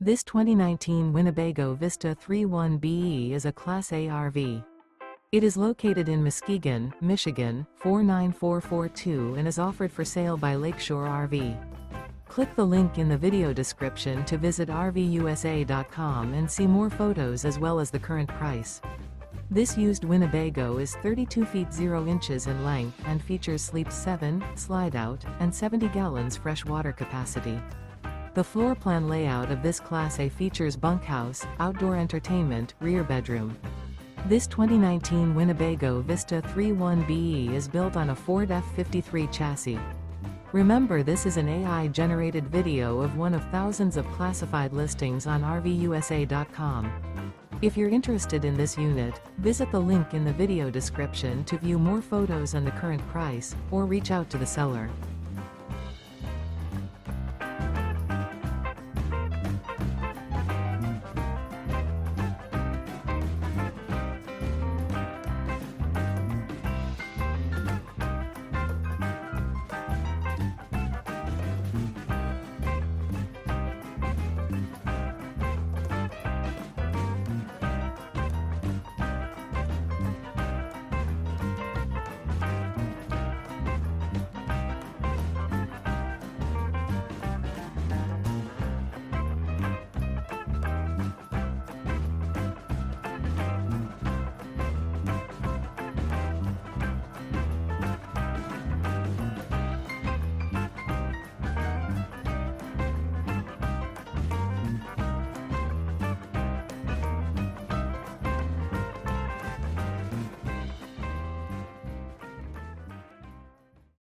This 2019 Winnebago Vista 31BE is a Class A RV. It is located in Muskegon, Michigan, 49442 and is offered for sale by Lakeshore RV. Click the link in the video description to visit RVUSA.com and see more photos as well as the current price. This used Winnebago is 32 feet 0 inches in length and features sleep 7, slide-out, and 70 gallons fresh water capacity. The floor plan layout of this Class A features bunkhouse, outdoor entertainment, rear bedroom. This 2019 Winnebago Vista 31BE is built on a Ford F53 chassis. Remember, this is an AI-generated video of one of thousands of classified listings on RVUSA.com. If you're interested in this unit, visit the link in the video description to view more photos and the current price, or reach out to the seller.